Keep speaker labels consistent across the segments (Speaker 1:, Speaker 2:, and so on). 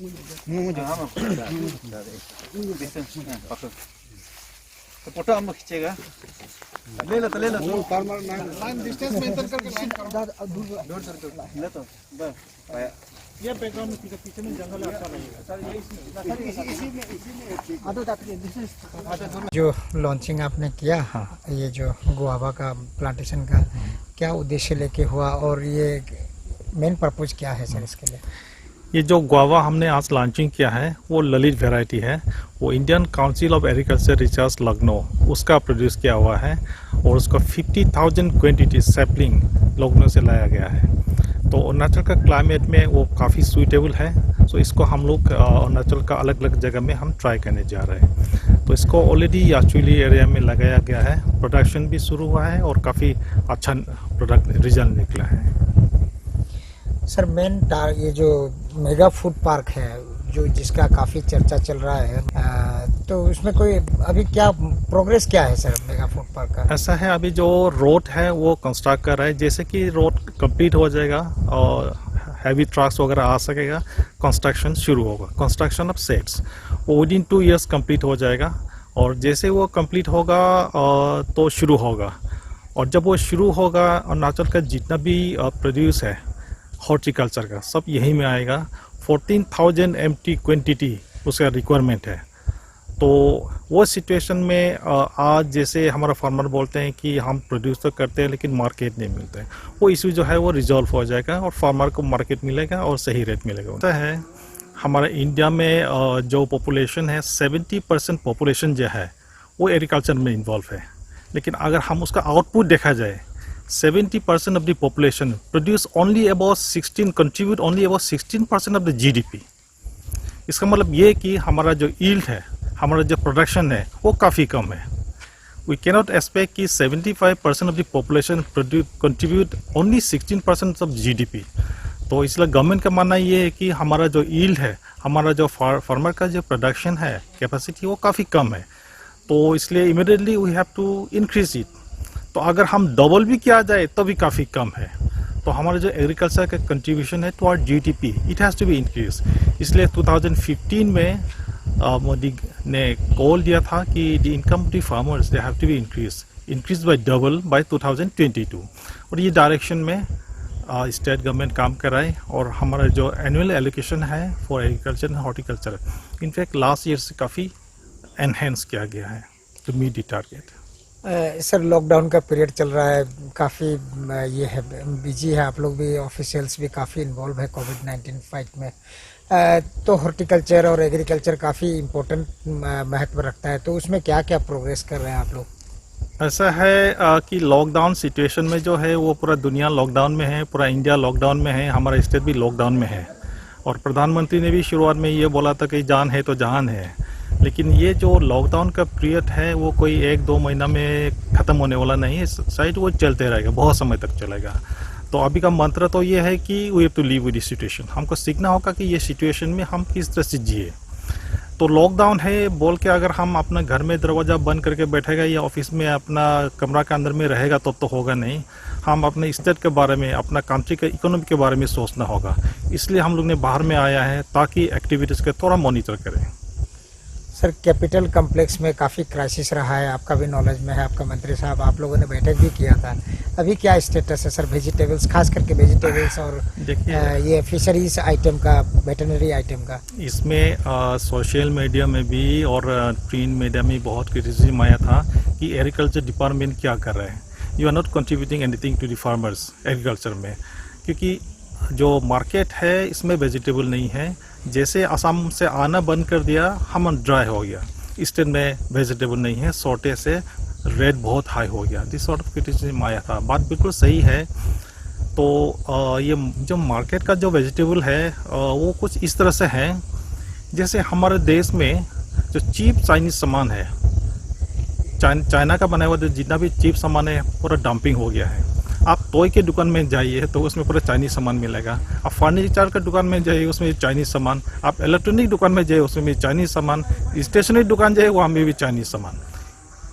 Speaker 1: तो फोटो हम खींचेगा, ले लो डिस्टेंस मेंटेन करके लाइन दूर ले तो बस ये बैकग्राउंड में पीछे में जंगल अच्छा लगेगा।
Speaker 2: जो लॉन्चिंग आपने किया, हाँ, ये जो गुआवा का प्लांटेशन का क्या उद्देश्य लेके हुआ और ये मेन पर्पज क्या है सर इसके लिए?
Speaker 3: ये जो गुआवा हमने आज लॉन्चिंग किया है वो ललित वैरायटी है। वो Indian council of agriculture research Lucknow उसका प्रोड्यूस किया हुआ है और उसका 50,000 क्वांटिटी सैपलिंग लखनऊ से लाया गया है। तो अरुणाचल का क्लाइमेट में वो काफ़ी सूटेबल है। तो इसको हम लोग अरुणाचल का अलग अलग जगह में हम ट्राई करने जा रहे हैं। तो इसको ऑलरेडी याचुली एरिया में लगाया गया है, प्रोडक्शन भी शुरू हुआ है और काफ़ी अच्छा प्रोडक्ट रिजल्ट निकला है।
Speaker 2: सर मेन ये जो मेगा फूड पार्क है जो जिसका काफ़ी चर्चा चल रहा है, तो उसमें कोई अभी क्या प्रोग्रेस क्या है सर मेगा फूड पार्क का?
Speaker 3: ऐसा है, अभी जो रोड है वो कंस्ट्रक्ट कर रहा है। जैसे कि रोड कंप्लीट हो जाएगा और हैवी ट्रक्स वगैरह आ सकेगा, कंस्ट्रक्शन शुरू होगा। कंस्ट्रक्शन ऑफ सेट्स वो विदिन 2 years कंप्लीट हो जाएगा और जैसे वो कंप्लीट होगा तो शुरू होगा। और जब वो शुरू होगा अरुणाचल का जितना भी प्रोड्यूस है हॉर्टिकल्चर का सब यहीं में आएगा। 14,000 MT क्वांटिटी उसका रिक्वायरमेंट है। तो वो सिचुएशन में आज जैसे हमारा फार्मर बोलते हैं कि हम प्रोड्यूस तो करते हैं लेकिन मार्केट नहीं मिलता है, वो इशू जो है वो रिजॉल्व हो जाएगा और फार्मर को मार्केट मिलेगा और सही रेट मिलेगा। होता है हमारा इंडिया में जो पॉपुलेशन है 70% पॉपुलेशन जो है वो एग्रीकल्चर में इन्वॉल्व है। लेकिन अगर हम उसका आउटपुट देखा जाए 70% of the population produce only about 16 contribute only about 16% of the GDP। इसका मतलब ये कि हमारा जो yield है, हमारा जो प्रोडक्शन है वो काफ़ी कम है। We cannot expect कि 75% of the population contribute only 16% of GDP। तो इसलिए गवर्नमेंट का मानना ये है कि हमारा जो yield है, हमारा जो फार्मर का जो प्रोडक्शन है कैपेसिटी वो काफ़ी कम है। तो इसलिए immediately we have to increase it. तो अगर हम डबल भी किया जाए तो भी काफ़ी कम है। तो हमारा जो एग्रीकल्चर का कंट्रीब्यूशन है toward GDP it has to be increase. इसलिए 2015 में मोदी ने कॉल दिया था कि the income of the farmers they have to be increase by double by 2022। और ये डायरेक्शन में स्टेट गवर्नमेंट काम कर रहा है और हमारा जो एनुअल एलोकेशन है for agriculture and horticulture in fact last year से काफ़ी एनहेंस किया गया है to meet the target.
Speaker 2: Sir lockdown का पीरियड चल रहा है, काफ़ी ये है बिजी है, आप लोग भी ऑफिशियल्स भी काफ़ी इन्वॉल्व है कोविड-19 फाइट में। तो हॉर्टिकल्चर और एग्रीकल्चर काफ़ी इम्पोर्टेंट महत्व रखता है, तो उसमें क्या क्या प्रोग्रेस कर रहे हैं आप लोग?
Speaker 3: ऐसा है कि लॉकडाउन सिचुएशन में जो है वो पूरा दुनिया लॉकडाउन में है, पूरा इंडिया लॉकडाउन में है, हमारा स्टेट भी लॉकडाउन में है। और प्रधानमंत्री ने भी शुरुआत में ये बोला था कि जान है तो जहान है। लेकिन ये जो लॉकडाउन का पीरियड है वो कोई 1-2 महीना में ख़त्म होने वाला नहीं है, शायद वो चलते रहेगा, बहुत समय तक चलेगा। तो अभी का मंत्र तो ये है कि we have to live with the situation. हमको सीखना होगा कि ये सिचुएशन में हम किस तरह से जिए। तो लॉकडाउन है बोल के अगर हम अपना घर में दरवाज़ा बंद करके बैठेगा या ऑफिस में अपना कमरा के अंदर में रहेगा तब तो होगा नहीं। हम अपने स्टेट के बारे में, अपना कंट्री के इकोनॉमी के बारे में सोचना होगा। इसलिए हम लोग ने बाहर में आया है ताकि एक्टिविटीज़ के थोड़ा मॉनिटर करें।
Speaker 2: सर कैपिटल कॉम्प्लेक्स में काफ़ी क्राइसिस रहा है, आपका भी नॉलेज में है, आपका मंत्री साहब आप लोगों ने बैठक भी किया था। अभी क्या स्टेटस है सर वेजिटेबल्स, खास करके वेजिटेबल्स और ये फिशरीज आइटम का, वेटरनरी आइटम का? इसमें
Speaker 3: सोशल मीडिया में भी और प्रिंट मीडिया में बहुत क्रिटिसिज्म आया था कि एग्रीकल्चर डिपार्टमेंट क्या कर रहे हैं, you are not contributing anything to the farmers agriculture में। क्योंकि जो मार्केट है इसमें वेजिटेबल नहीं है। जैसे असम से आना बंद कर दिया, हम ड्राई हो गया, स्टेट में वेजिटेबल नहीं है, शॉर्टेज से रेट बहुत हाई हो गया। दिस सॉर्ट ऑफ क्रिटिसिज्म आया था, बात बिल्कुल सही है। तो ये जो मार्केट का जो वेजिटेबल है वो कुछ इस तरह से है जैसे हमारे देश में जो चीप चाइनीज सामान है, चाइना का बना हुआ जितना भी चीप सामान है पूरा डंपिंग हो गया है। आप टॉय के दुकान में जाइए तो उसमें पूरा चाइनीज सामान मिलेगा, आप फर्नीचर का दुकान में जाइए उसमें चाइनीज सामान, आप इलेक्ट्रॉनिक दुकान में जाइए उसमें भी चाइनीज सामान, स्टेशनरी दुकान जाइए वहाँ में भी चाइनीज सामान,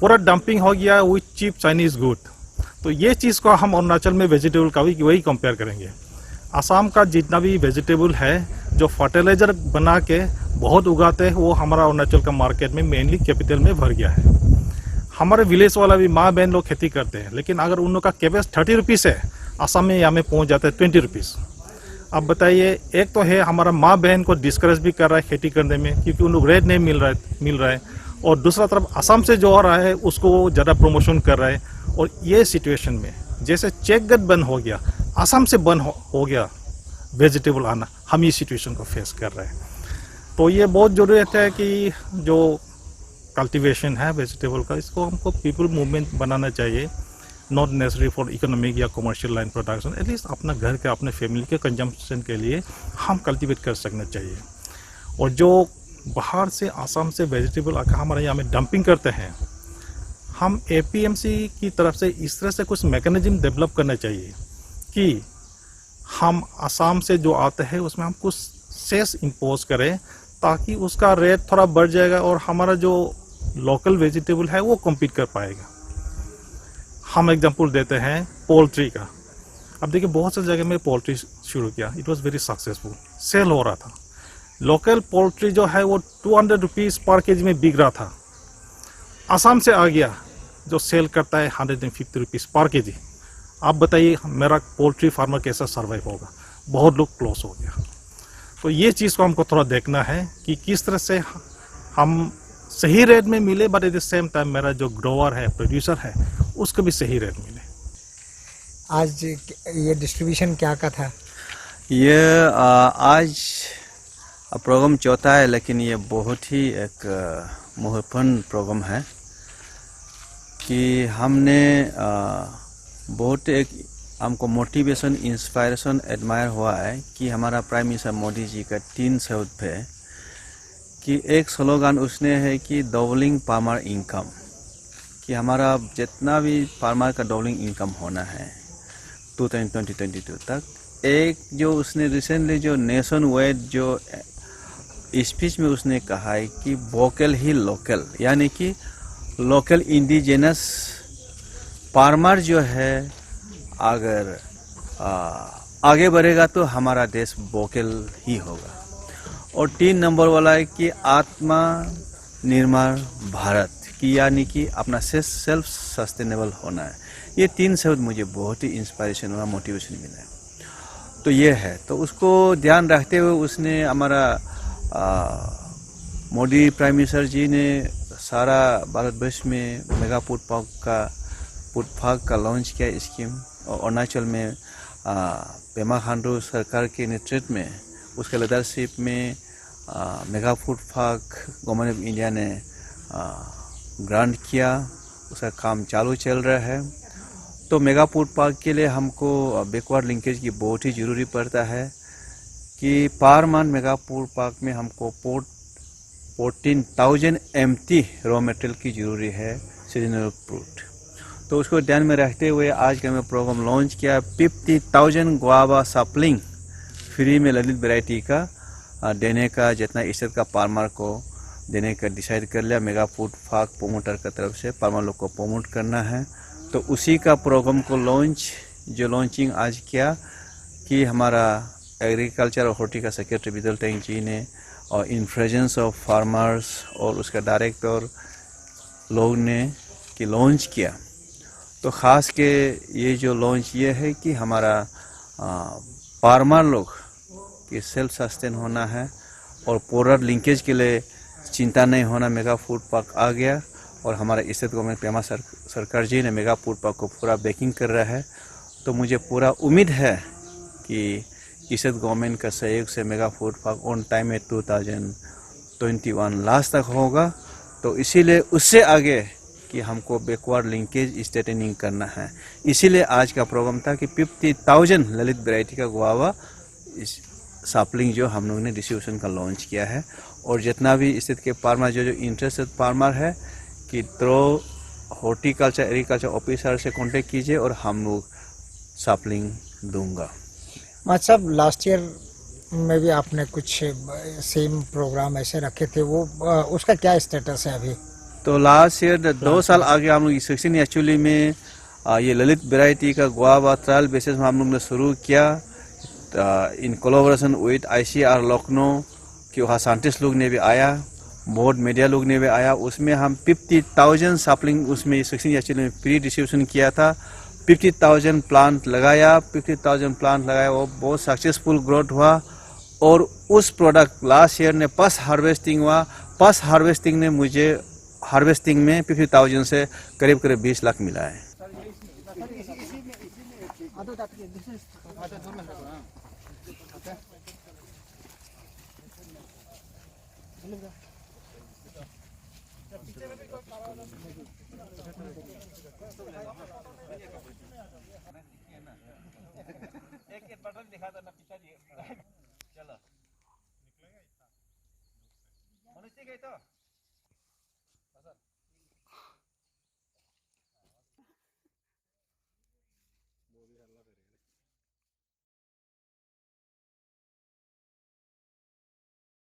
Speaker 3: पूरा डंपिंग हो गया विथ चीप चाइनीज गुड। तो ये चीज़ को हम अरुणाचल में वेजिटेबल का भी वही कंपेयर करेंगे। असम का जितना भी वेजिटेबल है जो फर्टिलाइजर बना के बहुत उगाते हैं वो हमारा अरुणाचल का मार्केट में मेनली कैपिटल में भर गया है। हमारे विलेज वाला भी माँ बहन लोग खेती करते हैं, लेकिन अगर उन लोग का कैपेस 30 रुपीज़ है, असम में यहाँ में पहुँच जाते हैं 20 रुपीज़। अब बताइए, एक तो है हमारा माँ बहन को डिस्करेज भी कर रहा है खेती करने में क्योंकि उन लोग रेट नहीं मिल रहा है, और दूसरा तरफ असम से जो आ रहा है उसको ज़्यादा प्रमोशन कर रहा है। और ये सिचुएशन में जैसे चेकगेट बंद हो गया, असम से बंद हो गया वेजिटेबल आना, हम ये सिचुएशन को फेस कर रहे हैं। तो ये बहुत ज़रूरत है कि जो कल्टीवेशन है वेजिटेबल का, इसको हमको पीपल मूवमेंट बनाना चाहिए, नॉट नेसेसरी फॉर इकोनॉमिक या कमर्शियल लाइन प्रोडक्शन, एटलीस्ट अपना घर के अपने फैमिली के कंजम्पशन के लिए हम कल्टीवेट कर सकना चाहिए। और जो बाहर से असम से वेजिटेबल आकर हमारे यहाँ में डंपिंग करते हैं, हम APMC की तरफ से इस तरह से कुछ मैकेनिज्म डेवलप करना चाहिए कि हम असम से जो आते हैं उसमें हम कुछ सेस इम्पोज करें ताकि उसका रेट थोड़ा बढ़ जाएगा और हमारा जो लोकल वेजिटेबल है वो कम्पीट कर पाएगा। हम एग्जांपल देते हैं पोल्ट्री का। अब देखिए, बहुत सी जगह में पोल्ट्री शुरू किया, it was very successful, sale हो रहा था। लोकल पोल्ट्री जो है वो 200 रुपीज़ पर केजी में बिक रहा था। असम से आ गया जो सेल करता है 150 रुपीज़ पर केजी। आप बताइए मेरा पोल्ट्री फार्मर कैसा सर्वाइव होगा? बहुत लोग क्लोज हो गया। तो ये चीज़ को हमको थोड़ा देखना है कि किस तरह से हम सही रेट में मिले, but at the same time मेरा जो ग्रोवर है, प्रोड्यूसर है, उसको भी सही रेट मिले।
Speaker 2: आज ये डिस्ट्रीब्यूशन क्या का था?
Speaker 4: ये आज प्रोग्राम चौथा है, लेकिन ये बहुत ही एक महत्वपूर्ण प्रोग्राम है कि हमने बहुत एक हमको मोटिवेशन, इंस्पायरेशन, एडमायर हुआ है कि हमारा प्राइम मिनिस्टर मोदी जी का 3 शब्द पे कि एक स्लोगन उसने है कि डबलिंग फार्मर इनकम, कि हमारा जितना भी फार्मर का डबलिंग इनकम होना है 2022 तक। एक जो उसने रिसेंटली जो नेशन वाइड जो स्पीच में उसने कहा है कि वोकल ही लोकल, यानी कि लोकल इंडिजिनस फार्मर जो है अगर आगे बढ़ेगा तो हमारा देश वोकल ही होगा। और 3 नंबर वाला है कि आत्मनिर्भर भारत की, यानी कि अपना सेल्फ सस्टेनेबल होना है। ये 3 शब्द मुझे बहुत ही इंस्पायरेशन और मोटिवेशन मिला है। तो ये है, तो उसको ध्यान रखते हुए उसने हमारा मोदी प्राइम मिनिस्टर जी ने सारा भारतवर्ष में मेगा फूड पार्क का लॉन्च किया स्कीम। और अरुणाचल में पेमा खांडू सरकार के नेतृत्व में, उसके लीडरशिप में mega food park government of India ने ग्रांट किया, उसका काम चालू चल रहा है। तो मेगा फूड पार्क के लिए हमको बैकवर्ड लिंकेज की बहुत ही ज़रूरी पड़ता है कि per month mega food park में हमको 14,000 MT रॉ मटेरियल की ज़रूरी है, सीजनल फ्रूट। तो उसको ध्यान में रखते हुए आज का मैं प्रोग्राम लॉन्च किया। 50,000 गुआवा सप्लिंग फ्री में ललित वैरायटी का देने का, जितना इज्जत का फार्मर को देने का डिसाइड कर लिया। मेगा फूड पार्क प्रोमोटर की तरफ से फार्मर लोग को प्रमोट करना है। तो उसी का प्रोग्राम को लॉन्चिंग आज किया कि हमारा एग्रीकल्चर और हॉर्टिकल्चर सेक्रेटरी विदल टेंग जी ने, और इन प्रेजेंस ऑफ फार्मर्स और उसका डायरेक्टर लोग ने कि लॉन्च किया। तो ख़ास के ये जो लॉन्च ये है कि हमारा फार्मर लोग की सेल्फ सस्टेन होना है और पोरर लिंकेज के लिए चिंता नहीं होना। मेगा फूड पार्क आ गया और हमारा इज्जत गवर्नमेंट पेमा सरकार जी ने मेगा फूड पार्क को पूरा बैकिंग कर रहा है। तो मुझे पूरा उम्मीद है कि इज्जत गवर्नमेंट का सहयोग से mega food park on time में 2021 लास्ट तक होगा। तो इसीलिए उससे आगे कि हमको बैकवर्ड लिंकेज स्ट्रेटनिंग करना है, इसीलिए आज का प्रोग्राम था कि 50,000 ललित वैरायटी का गुआवा सप्लिंग जो हम लोग ने डिस्ट्रीब्यूशन का लॉन्च किया है। और जितना भी स्टेट के फार्मर जो इंटरेस्टेड फार्मर है कि थ्रो हॉर्टिकल्चर एग्रीकल्चर ऑफिसर से कांटेक्ट कीजिए और हम लोग सप्लिंग दूंगा।
Speaker 2: अच्छा, लास्ट ईयर में भी आपने कुछ सेम प्रोग्राम ऐसे रखे थे, वो उसका क्या स्टेटस है अभी?
Speaker 4: तो लास्ट ईयर 2 साल आगे हम लोग सेक्शन एक्चुअली में ये ललित वैरायटी का गुआवा ट्रायल बेसिस में हम लोग ने शुरू किया। In collaboration with ICR Lucknow कि वहाँ साइंटिस्ट लोग ने भी आया, बहुत मीडिया लोग ने भी आया। उसमें हम 50,000 सैपलिंग उसमें 16 एक्चुअली में प्री डिस्ट्रीब्यूशन किया था। 50,000 प्लांट लगाया, वो बहुत सक्सेसफुल ग्रोथ हुआ। और उस प्रोडक्ट लास्ट ईयर ने फर्स्ट हार्वेस्टिंग हुआ। फर्स्ट हार्वेस्टिंग ने मुझे हार्वेस्टिंग में 50,000 से करीब 20 लाख मिला है। एक बटन दिखा देना पिछाड़ी चलो मनुष्य गए तो